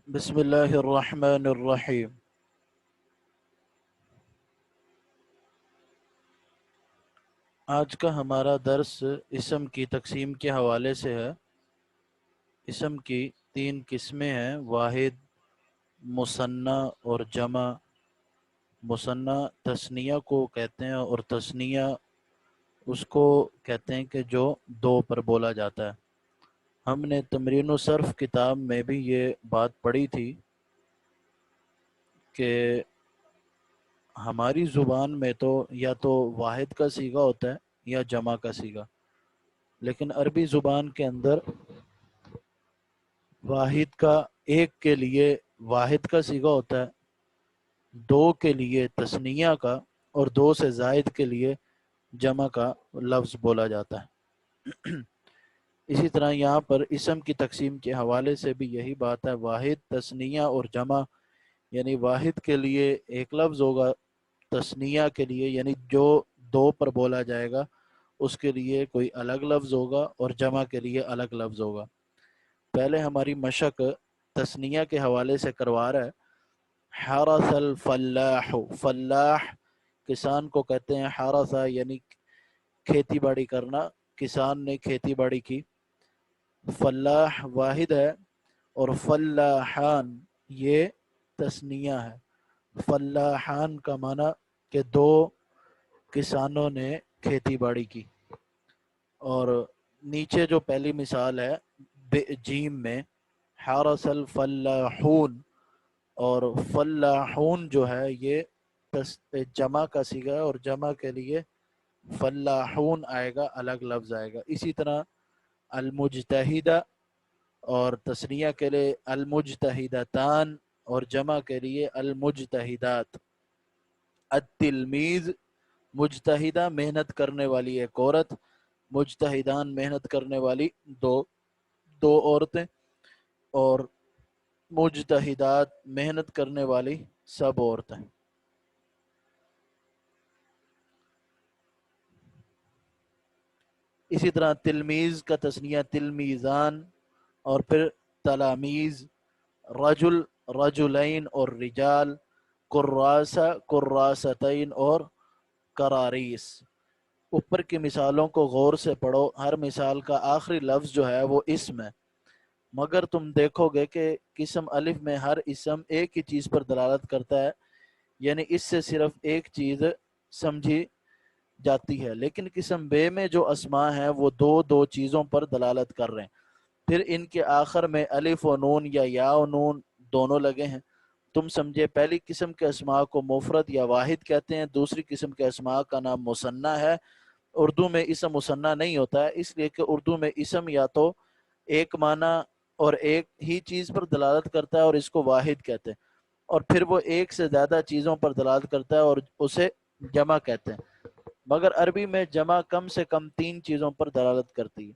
بسم اللہ الرحمن الرحیم۔ آج کا ہمارا درس اسم کی تقسیم کے حوالے سے ہے۔ اسم کی 3 قسمیں ہیں: واحد، مثنی اور جمع۔ مثنی تثنیہ کو کہتے ہیں اور تثنیہ اس کو کہتے ہیں کہ جو 2 پر بولا جاتا ہے۔ ہم نے تمرین الصرف کتاب میں بھی یہ بات پڑھی تھی کہ ہماری زبان میں تو یا تو واحد کا صیغہ ہوتا ہے یا جمع کا صیغہ، لیکن عربی زبان کے اندر واحد کا ایک کے لیے واحد کا صیغہ ہوتا ہے، 2 کے لیے تثنیہ کا، اور 2 سے زائد کے لیے جمع کا لفظ بولا جاتا ہے۔ اسی طرح یہاں پر اسم کی تقسیم کے حوالے سے بھی یہی بات ہے، واحد، تثنیہ اور جمع، یعنی واحد کے لیے ایک لفظ ہوگا، تثنیہ کے لیے یعنی جو 2 پر بولا جائے گا اس کے لیے کوئی الگ لفظ ہوگا، اور جمع کے لیے الگ لفظ ہوگا۔ پہلے ہماری مشق تثنیہ کے حوالے سے کروا رہا ہے۔ حرث الفلاح، فلاح کسان کو کہتے ہیں، حرث یعنی کھیتی باڑی کرنا، کسان نے کھیتی باڑی کی۔ فلاح واحد ہے، اور فلاحان یہ تثنیہ ہے۔ فلاحان کا معنی کہ 2 کسانوں نے کھیتی باڑی کی۔ اور نیچے جو پہلی مثال ہے جیم میں، حرث الفلاحون، اور فلاحون جو ہے یہ جمع کا صیغہ ہے، اور جمع کے لیے فلاحون آئے گا، الگ لفظ آئے گا۔ اسی طرح المجتہدہ، اور تثنیہ کے لیے المجتہدتان، اور جمع کے لیے المجتہدات۔ التلمیذ، مجتہدہ محنت کرنے والی ایک عورت، مجتہدان محنت کرنے والی دو عورتیں، اور مجتہدات محنت کرنے والی سب عورتیں۔ اسی طرح تلمیذ کا تثنیہ تلمیذان، اور پھر تلامیذ، رجل، رجلین اور رجال، کراسہ، کراستین اور کراریس۔ اوپر کی مثالوں کو غور سے پڑھو، ہر مثال کا آخری لفظ جو ہے وہ اسم ہے، مگر تم دیکھو گے کہ قسم الف میں ہر اسم ایک ہی چیز پر دلالت کرتا ہے، یعنی اس سے صرف ایک چیز سمجھی جاتی ہے، لیکن قسم بے میں جو اسماء ہیں وہ دو چیزوں پر دلالت کر رہے ہیں۔ پھر ان کے آخر میں الف و نون یا یا و نون دونوں لگے ہیں۔ تم سمجھے پہلی قسم کے اسماء کو مفرد یا واحد کہتے ہیں، دوسری قسم کے اسماء کا نام مثنی ہے۔ اردو میں اسم مثنی نہیں ہوتا ہے، اس لیے کہ اردو میں اسم یا تو ایک معنی اور ایک ہی چیز پر دلالت کرتا ہے اور اس کو واحد کہتے ہیں، اور پھر وہ ایک سے زیادہ چیزوں پر دلالت کرتا ہے اور اسے جمع کہتے ہیں، مگر عربی میں جمع کم سے کم 3 چیزوں پر دلالت کرتی ہے۔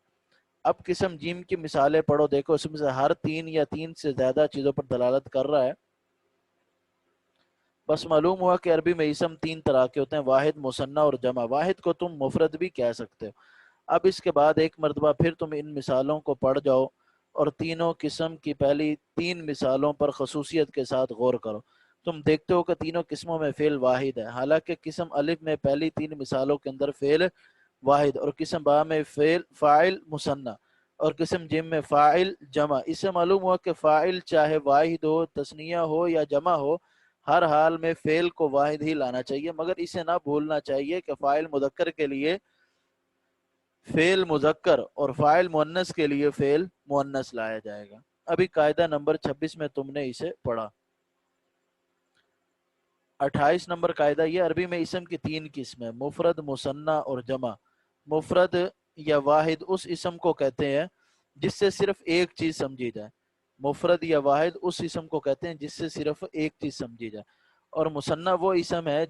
اب قسم جیم کی مثالیں پڑھو، دیکھو اس میں سے ہر 3 یا 3 سے زیادہ چیزوں پر دلالت کر رہا ہے۔ بس معلوم ہوا کہ عربی میں اسم 3 طرح کے ہوتے ہیں، واحد، مثنی اور جمع۔ واحد کو تم مفرد بھی کہہ سکتے ہو۔ اب اس کے بعد ایک مرتبہ پھر تم ان مثالوں کو پڑھ جاؤ اور تینوں قسم کی پہلی 3 مثالوں پر خصوصیت کے ساتھ غور کرو۔ تم دیکھتے ہو کہ تینوں قسموں میں فعل واحد ہے، حالانکہ قسم الف میں پہلی 3 مثالوں کے اندر فعل واحد، اور قسم با میں فاعل مثنی، اور قسم جیم میں فاعل جمع۔ اس سے معلوم ہوا کہ فاعل چاہے واحد ہو، تثنیہ ہو یا جمع ہو، ہر حال میں فعل کو واحد ہی لانا چاہیے، مگر اسے نہ بھولنا چاہیے کہ فاعل مذکر کے لیے فعل مذکر اور فاعل مؤنث کے لیے فعل مؤنث لایا جائے گا۔ ابھی قاعدہ نمبر 26 میں تم نے اسے پڑھا۔ 28 نمبر قاعدہ یہ، عربی میں اسم کی 3 قسمیں، مفرد، مثنی اور جمع۔ مفرد یا واحد اس اسم کو کہتے ہیں جس سے صرف ایک چیز سمجھی جائے۔ مفرد یا واحد اس اسم کو کہتے ہیں جس سے صرف ایک چیز سمجھی جائے، اور مثنی وہ اسم ہے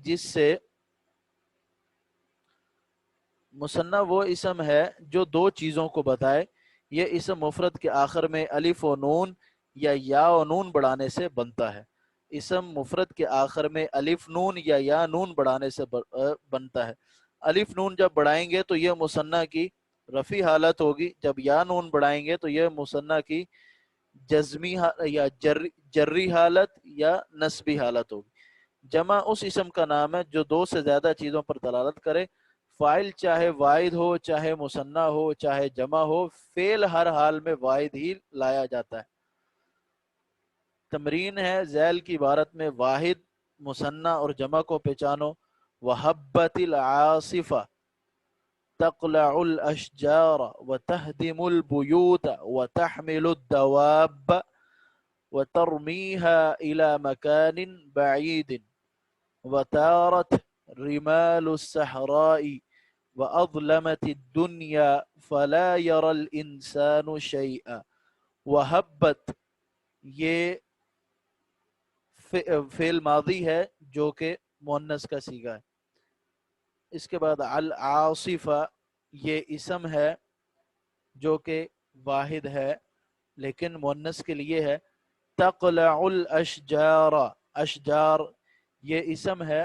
مثنی وہ اسم ہے جو 2 چیزوں کو بتائے۔ یہ اسم مفرد کے آخر میں الف و نون یا یا و نون بڑھانے سے بنتا ہے۔ اسم مفرد کے آخر میں الف نون یا یا نون بڑھانے سے بنتا ہے۔ الف نون جب بڑھائیں گے تو یہ مثنی کی رفع حالت ہوگی، جب یا نون بڑھائیں گے تو یہ مثنی کی جزمی یا جری حالت یا نسبی حالت ہوگی۔ جمع اس اسم کا نام ہے جو دو سے زیادہ چیزوں پر دلالت کرے، فاعل چاہے واحد ہو چاہے مثنیٰ ہو چاہے جمع ہو، فعل ہر حال میں واحد ہی لایا جاتا ہے۔ تمرین ہے، ذیل کی عبارت میں واحد، مثنیٰ اور جمع کو پہچانو۔ وَحَبَّتِ الْعَاصِفَةُ تَقْلَعُ الْأَشْجَارَ وَتَهْدِمُ الْبُيُوتَ وَتَحْمِلُ الدَّوَابَّ وَتَرْمِيهَا إِلَى مَكَانٍ بَعِيدٍ وَتَارَتْ رِمَالُ الصَّحْرَاءِ وَأَظْلَمَتِ الدُّنْيَا فَلَا يَرَى الْإِنسَانُ شَيْئًا۔ وَحَبَّت یہ فعل ماضی ہے جو کہ مؤنث کا صیغہ ہے۔ اس کے بعد العاصفہ یہ اسم ہے جو کہ واحد ہے لیکن مؤنث کے لیے ہے۔ تقلع الاشجار، اشجار یہ اسم ہے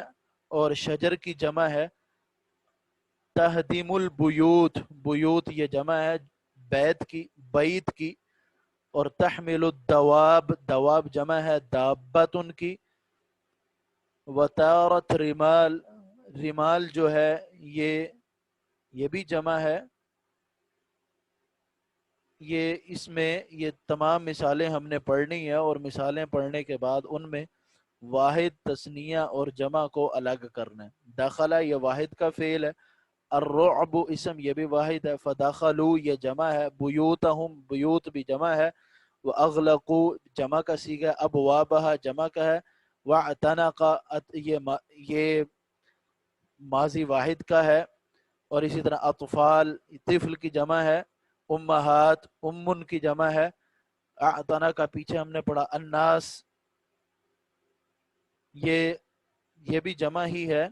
اور شجر کی جمع ہے۔ تہدم البیوت، بیوت یہ جمع ہے بیت کی، بیت کی۔ اور تحمل الدواب، دواب جمع ہے دابتن کی۔ وتارت رمال، رمال جو ہے یہ بھی جمع ہے۔ اس میں یہ تمام مثالیں ہم نے پڑھنی ہے اور مثالیں پڑھنے کے بعد ان میں واحد، تثنیہ اور جمع کو الگ کرنا ہے۔ دخلہ یہ واحد کا فعل ہے، الرعب اسم یہ بھی واحد ہے، فدخلوا یہ جمع ہے، بیوتہم بیوت بھی جمع ہے، واغلقوا جمع کا صیغہ، ابوابہا جمع کا ہے، واعتنق یہ ماضی واحد کا ہے۔ اور اسی طرح اطفال طفل کی جمع ہے، امہات امن کی جمع ہے۔ اعتنا کا پیچھے ہم نے پڑھا الناس، یہ بھی جمع ہی ہے۔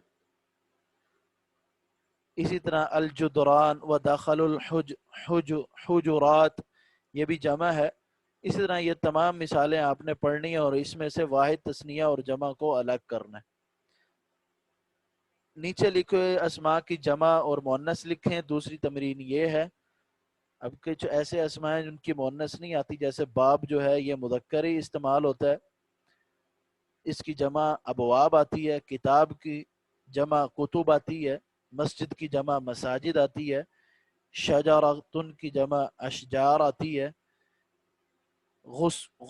اسی طرح الجدران ودخل حجرات یہ بھی جمع ہے۔ اسی طرح یہ تمام مثالیں آپ نے پڑھنی ہیں اور اس میں سے واحد، تثنیہ اور جمع کو الگ کرنا ہے۔ نیچے لکھے اسماء کی جمع اور مؤنث لکھیں۔ دوسری تمرین یہ ہے، اب کچھ ایسے اسماء ہیں جن کی مؤنث نہیں آتی، جیسے باب جو ہے یہ مذکر ہی استعمال ہوتا ہے، اس کی جمع ابواب آتی ہے۔ کتاب کی جمع کتب آتی ہے۔ مسجد کی جمع مساجد آتی ہے۔ شجرۃ کی جمع اشجار آتی ہے۔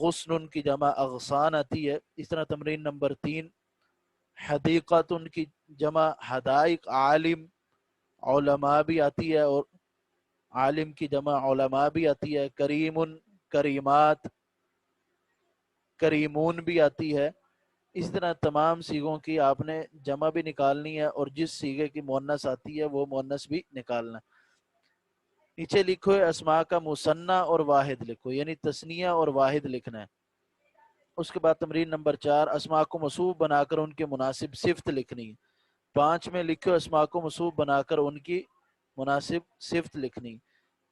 غصن کی جمع اغصان آتی ہے۔ اس طرح تمرین نمبر 3، حدیقۃ کی جمع حدائق، عالم علماء بھی آتی ہے اور عالم کی جمع علماء بھی آتی ہے۔ کریم کریمات، کریمون بھی آتی ہے۔ اس طرح تمام صیغوں کی آپ نے جمع بھی نکالنی ہے اور جس صیغے کی مؤنث آتی ہے وہ مؤنث بھی نکالنا ہے۔ نیچے لکھو اسماء کا مثنیٰ اور واحد لکھو، یعنی تثنیہ اور واحد لکھنا ہے۔ اس کے بعد تمرین نمبر 4، اسماء کو موصوف بنا کر ان کے مناسب صفت لکھنی ہے۔ 5 میں لکھو اسماء کو موصوف بنا کر ان کی مناسب صفت لکھنی۔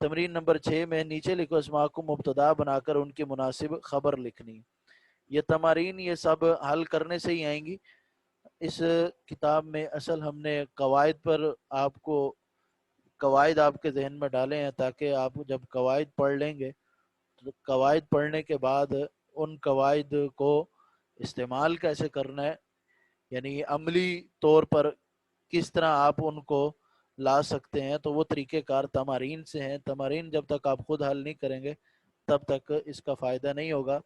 تمرین نمبر 6 میں نیچے لکھو اسماء کو مبتدا بنا کر ان کی مناسب خبر لکھنی۔ یہ تمارین یہ سب حل کرنے سے ہی آئیں گی۔ اس کتاب میں اصل ہم نے قواعد پر آپ کو قواعد آپ کے ذہن میں ڈالے ہیں تاکہ آپ جب قواعد پڑھ لیں گے تو قواعد پڑھنے کے بعد ان قواعد کو استعمال کیسے کرنا ہے، یعنی عملی طور پر کس طرح آپ ان کو لا سکتے ہیں، تو وہ طریقہ کار تمارین سے ہیں۔ تمارین جب تک آپ خود حل نہیں کریں گے تب تک اس کا فائدہ نہیں ہوگا۔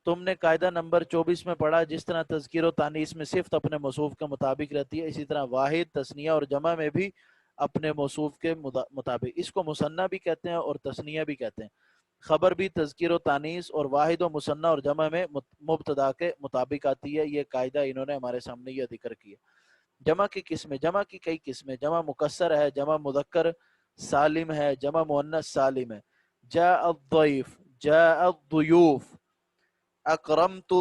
تم نے قاعدہ نمبر 24 میں پڑھا، جس طرح تذکیر و تانیث میں صفت اپنے موصوف کے مطابق رہتی ہے، اسی طرح واحد، تثنیہ اور جمع میں بھی اپنے موصوف کے مطابق۔ اس کو مثنیٰ بھی کہتے ہیں اور تثنیہ بھی کہتے ہیں۔ خبر بھی تذکیر و تانیث اور واحد و مثنیٰ اور جمع میں مبتدا کے مطابق آتی ہے۔ یہ قاعدہ انہوں نے ہمارے سامنے یہ ذکر کیا۔ جمع کی قسمیں، جمع کی کئی قسمیں، جمع مکسر ہے، جمع مذکر سالم ہے، جمع مؤنث سالم ہے۔ جاء الضیف، جاء الضیوف، اکرمت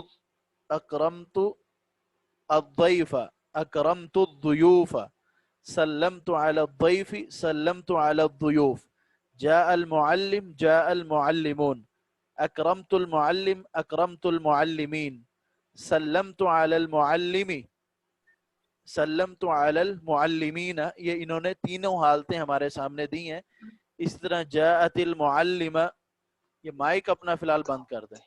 الضیف، اکرمت الضیوف، سلمت علی الضیف، سلمت علی الضیوف۔ جاء المعلم، جاء المعلمون، اکرمت المعلم، اکرمت المعلمین، سلمت علی المعلم، سلمت علی المعلمین۔ یہ انہوں نے تینوں حالتیں ہمارے سامنے دی ہیں۔ اس طرح جاءت المعلمہ، یہ مائک اپنا فی الحال بند کر دیں.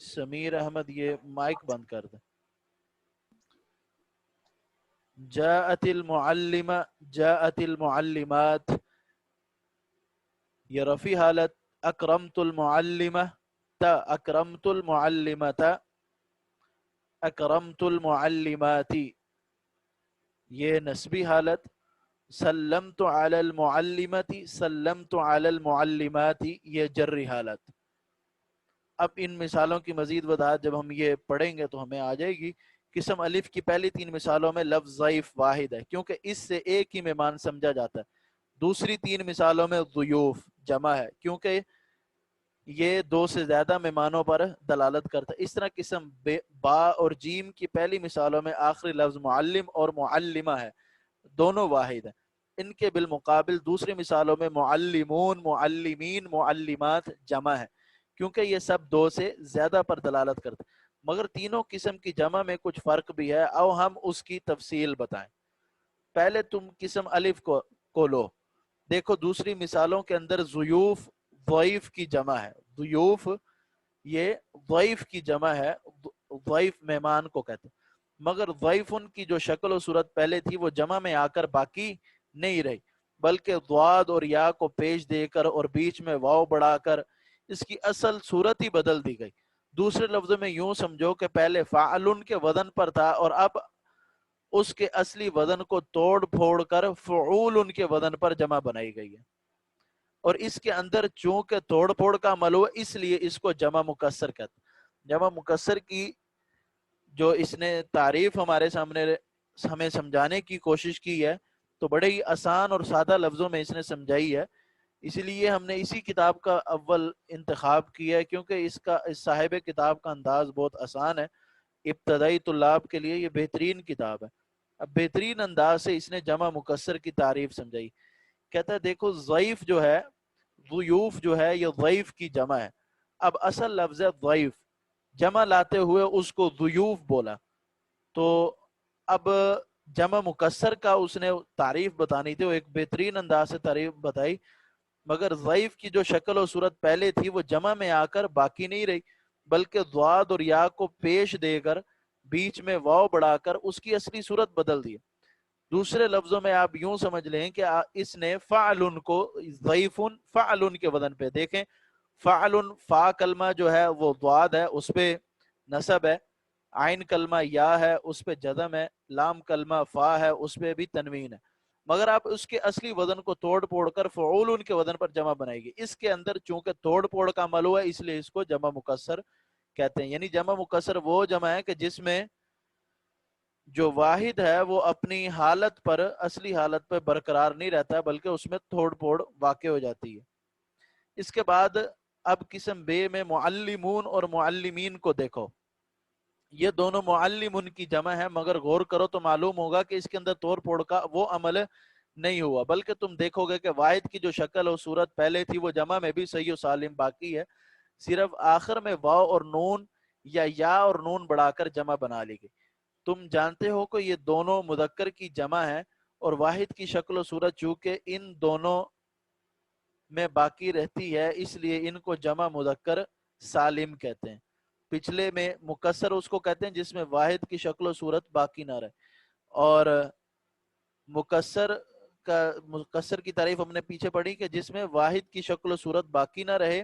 سمیر احمد یہ مائک بند کر دیں. جاءت المعلمہ جاءت المعلمات، یہ رفع حالت. اکرمت المعلمہ تا، اکرمت المعلمۃ، اکرمت المعلمات، یہ نسبی حالت. سلمت علی المعلمۃ، سلمت علی المعلمات، یہ جری حالت. اب ان مثالوں کی مزید وضاحت جب ہم یہ پڑھیں گے تو ہمیں آ جائے گی. قسم الف کی پہلی 3 مثالوں میں لفظ ضعیف واحد ہے کیونکہ اس سے ایک ہی مہمان سمجھا جاتا ہے. دوسری 3 مثالوں میں ضیوف جمع ہے کیونکہ یہ 2 سے زیادہ مہمانوں پر دلالت کرتا ہے. اس طرح قسم با اور جیم کی پہلی مثالوں میں آخری لفظ معلم اور معلمہ ہے، دونوں واحد ہیں. ان کے بالمقابل دوسری مثالوں میں معلمون، معلمین، معلمات جمع ہے کیونکہ یہ سب 2 سے زیادہ پر دلالت کرتے ہیں. مگر تینوں قسم کی جمع میں کچھ فرق بھی ہے، آؤ ہم اس کی تفصیل بتائیں. پہلے تم قسم الف کو لو. دیکھو دوسری مثالوں کے اندر ضیوف ضعیف کی جمع ہے. ضیوف یہ ضعیف کی جمع ہے، ضعیف مہمان کو کہتے ہیں. مگر ضعیف ان کی جو شکل و صورت پہلے تھی وہ جمع میں آ کر باقی نہیں رہی بلکہ ضاد اور یا کو پیش دے کر اور بیچ میں واو بڑھا کر اس کی اصل صورت ہی بدل دی گئی. دوسرے لفظوں میں یوں سمجھو کہ پہلے فاعلن کے وزن پر تھا اور اب اس کے اصلی وزن کو توڑ پھوڑ کر فعول کے وزن پر جمع بنائی گئی ہے. اور اس کے اندر چونکہ توڑ پھوڑ کا عمل ہوا اس لیے اس کو جمع مکسر کہتے ہیں. جمع مکسر کی جو اس نے تعریف ہمارے سامنے ہمیں سمجھانے کی کوشش کی ہے تو بڑے ہی آسان اور سادہ لفظوں میں اس نے سمجھائی ہے. اسی لیے ہم نے اسی کتاب کا اول انتخاب کیا ہے کیونکہ اس صاحب کتاب کا انداز بہت آسان ہے. ابتدائی طلاب کے لیے یہ بہترین کتاب ہے. اب بہترین انداز سے اس نے جمع مکسر کی تعریف سمجھائی. کہتا ہے دیکھو ضعیف جو ہے، ضیوف جو ہے یہ ضعیف کی جمع ہے. اب اصل لفظ ہے ضعیف، جمع لاتے ہوئے اس کو ضیوف بولا تو اب جمع مکسر کا اس نے تعریف بتانی تھی، وہ ایک بہترین انداز سے تعریف بتائی. مگر ضعیف کی جو شکل و صورت پہلے تھی وہ جمع میں آ کر باقی نہیں رہی بلکہ ضاد اور یا کو پیش دے کر بیچ میں واو بڑھا کر اس کی اصلی صورت بدل دی. دوسرے لفظوں میں آپ یوں سمجھ لیں کہ اس نے فعلن کو ضعیفن فعلن کے وزن پہ دیکھیں. فعلن فا کلمہ جو ہے وہ ضاد ہے اس پہ نصب ہے، عین کلمہ یا ہے اس پہ جزم ہے، لام کلمہ فا ہے اس پہ بھی تنوین ہے. مگر آپ اس کے اصلی وزن کو توڑ پھوڑ کر فعول ان کے وزن پر جمع بنائے گی. اس کے اندر چونکہ توڑ پھوڑ کا عمل ہوا ہے اس لیے اس کو جمع مکسر کہتے ہیں. یعنی جمع مکسر وہ جمع ہے کہ جس میں جو واحد ہے وہ اپنی حالت پر، اصلی حالت پر برقرار نہیں رہتا بلکہ اس میں توڑ پھوڑ واقع ہو جاتی ہے. اس کے بعد اب قسم بے میں معلمون اور معلمین کو دیکھو. یہ دونوں معلمون کی جمع ہے مگر غور کرو تو معلوم ہوگا کہ اس کے اندر توڑ پھوڑ کا وہ عمل نہیں ہوا بلکہ تم دیکھو گے کہ واحد کی جو شکل اور صورت پہلے تھی وہ جمع میں بھی صحیح و سالم باقی ہے، صرف آخر میں واو اور نون یا اور نون بڑھا کر جمع بنا لی گئی. تم جانتے ہو کہ یہ دونوں مذکر کی جمع ہے اور واحد کی شکل و صورت چونکہ ان دونوں میں باقی رہتی ہے اس لیے ان کو جمع مذکر سالم کہتے ہیں. پچھلے میں مکسر اس کو کہتے ہیں جس میں واحد کی شکل و صورت باقی نہ رہے، اور مکسر کی تعریف ہم نے پیچھے پڑھی کہ جس میں واحد کی شکل و صورت باقی نہ رہے،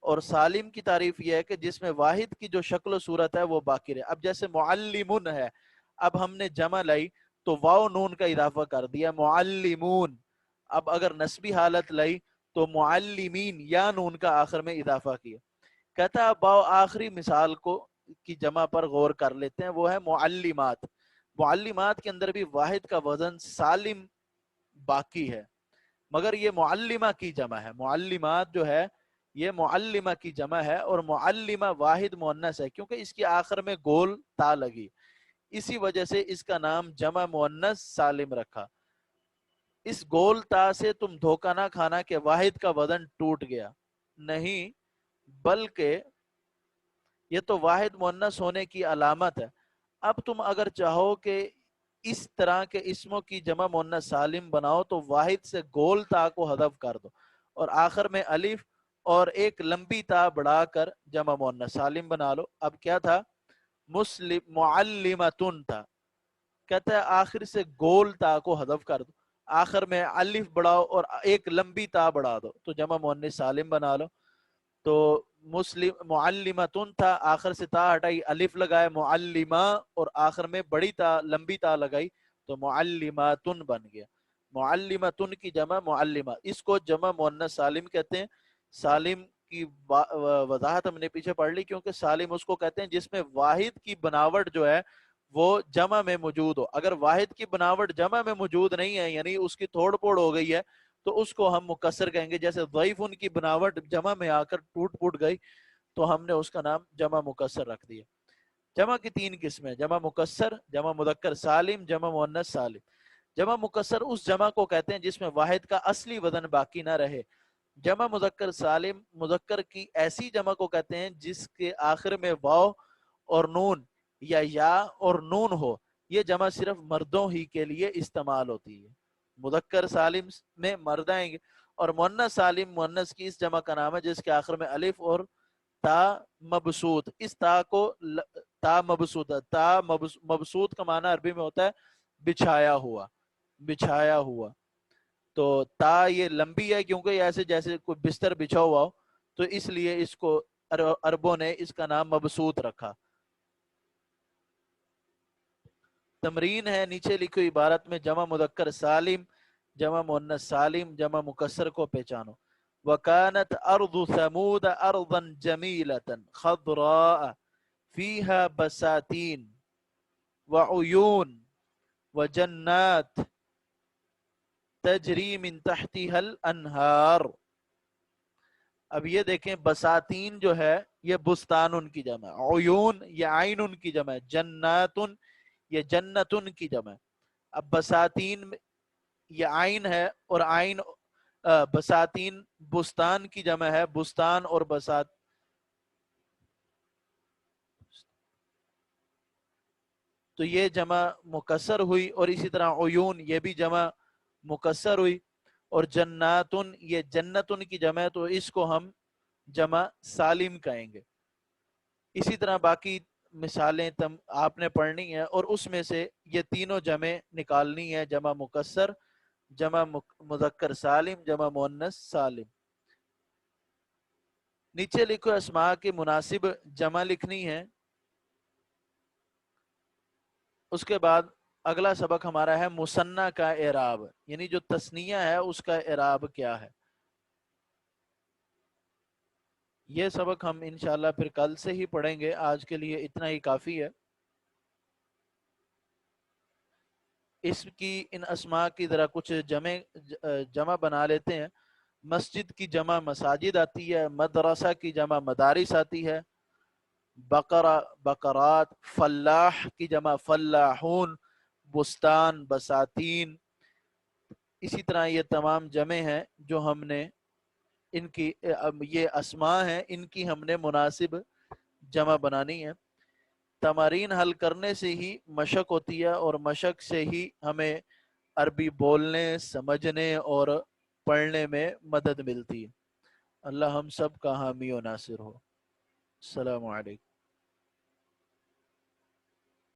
اور سالم کی تعریف یہ ہے کہ جس میں واحد کی جو شکل و صورت ہے وہ باقی رہے. اب جیسے معلمون ہے، اب ہم نے جمع لائی تو واو نون کا اضافہ کر دیا معلمون. اب اگر نسبی حالت لائی تو معلمین یا نون کا آخر میں اضافہ کیا. کہتا ہے باو آخری مثال کو کی جمع پر غور کر لیتے ہیں، وہ ہے معلمات. معلمات کے اندر بھی واحد کا وزن سالم باقی ہے مگر یہ معلمہ کی جمع ہے. معلمات جو ہے یہ معلمہ کی جمع ہے اور معلمہ واحد مؤنث ہے کیونکہ اس کی آخر میں گول تا لگی، اسی وجہ سے اس کا نام جمع مؤنث سالم رکھا. اس گول تا سے تم دھوکہ نہ کھانا کہ واحد کا وزن ٹوٹ گیا، نہیں بلکہ یہ تو واحد مؤنث ہونے کی علامت ہے. اب تم اگر چاہو کہ اس طرح کے اسموں کی جمع مؤنث سالم بناؤ تو واحد سے گول تا کو حذف کر دو اور آخر میں الف اور ایک لمبی تا بڑھا کر جمع مؤنث سالم بنا لو. اب کیا تھا؟ مسلم معلمتن تھا. کہتا ہے آخر سے گول تا کو حذف کر دو, آخر میں الف بڑھاؤ اور ایک لمبی تا بڑھا دو تو جمع مؤنث سالم بنا لو. تو مسلم معلمتن تھا, آخر سے تا ہٹائی, الف لگائے معلمہ اور آخر میں بڑی تا لمبی تا لگائی تو معلماتن بن گیا. معلمتن کی جمع معلمہ, اس کو جمع مؤنث سالم کہتے ہیں. سالم کی وضاحت ہم نے پیچھے پڑھ لی, کیونکہ سالم اس کو کہتے ہیں جس میں واحد کی بناوٹ جو ہے وہ جمع میں موجود ہو. اگر واحد کی بناوٹ جمع میں موجود نہیں ہے, یعنی اس کی توڑ پھوڑ ہو گئی ہے, تو اس کو ہم مکسر کہیں گے. جیسے ضعیف ان کی بناوٹ جمع میں آ کر ٹوٹ پھوٹ گئی تو ہم نے اس کا نام جمع مکسر رکھ دیا. جمع کی تین قسمیں, جمع مکسر, جمع مذکر سالم, جمع مؤنث سالم. جمع مکسر اس جمع کو کہتے ہیں جس میں واحد کا اصلی وزن باقی نہ رہے. جمع مذکر سالم مذکر کی ایسی جمع کو کہتے ہیں جس کے آخر میں واو اور نون یا اور نون ہو. یہ جمع صرف مردوں ہی کے لیے استعمال ہوتی ہے. مذکر سالم میں مرد آئیں گے, اور مؤنث سالم مؤنث کی اس جمع کا نام ہے جس کے آخر میں الف اور تا مبسوط. اس تا کو تا مبسوط, تا مبسوط کا معنی عربی میں ہوتا ہے بچھایا ہوا, بچھایا ہوا. تو تا یہ لمبی ہے کیونکہ یہ ایسے جیسے کوئی بستر بچھا ہوا ہو, تو اس لیے اس کو عربوں نے اس کا نام مبسوط رکھا. تمرین ہے, نیچے لکھی عبارت میں جمع مذکر سالم, جمع مؤنث سالم, جمع مکسر کو پہچانو. وَكَانَتْ أَرْضُ ثَمُودَ أَرْضًا جَمِيلَةً خَضْرَاءَ فِيهَا بَسَاتِينُ وَعُيُونٌ وَجَنَّاتٌ تَجْرِي مِن تَحْتِهَا الْأَنْهَارُ. اب یہ دیکھیں بساتین جو ہے یہ بستان ان کی جمع, عیون یہ عین ان کی جمع, جناتن یہ جنتن کی جمع. اب بساتین یہ عین ہے اور عین بساتین بستان کی جمع ہے, بستان اور بسات, تو یہ جمع مکسر ہوئی. اور اسی طرح عیون یہ بھی جمع مکسر ہوئی. اور جناتن یہ جنتن کی جمع ہے, تو اس کو ہم جمع سالم کہیں گے. اسی طرح باقی مثالیں آپ نے پڑھنی ہیں اور اس میں سے یہ تینوں جمع نکالنی ہے, جمع مکسر, جمع مذکر سالم, جمع مؤنث سالم. نیچے لکھو اسماء کی مناسب جمع لکھنی ہے. اس کے بعد اگلا سبق ہمارا ہے مثنیٰ کا اعراب, یعنی جو تثنیہ ہے اس کا اعراب کیا ہے. یہ سبق ہم انشاءاللہ پھر کل سے ہی پڑھیں گے, آج کے لیے اتنا ہی کافی ہے. اس کی ان اسماء کی ذرا کچھ جمع بنا لیتے ہیں. مسجد کی جمع مساجد آتی ہے, مدرسہ کی جمع مدارس آتی ہے, بقرہ بقرات, فلاح کی جمع فلاحون, بستان بساتین. اسی طرح یہ تمام جمع ہیں جو ہم نے ان کی یہ اسماء ہیں, ان کی ہم نے مناسب جمع بنانی ہے. تمارین حل کرنے سے ہی مشق ہوتی ہے, اور مشق سے ہی ہمیں عربی بولنے, سمجھنے اور پڑھنے میں مدد ملتی ہے. اللہ ہم سب کا حامی و ناصر ہو. السلام علیکم.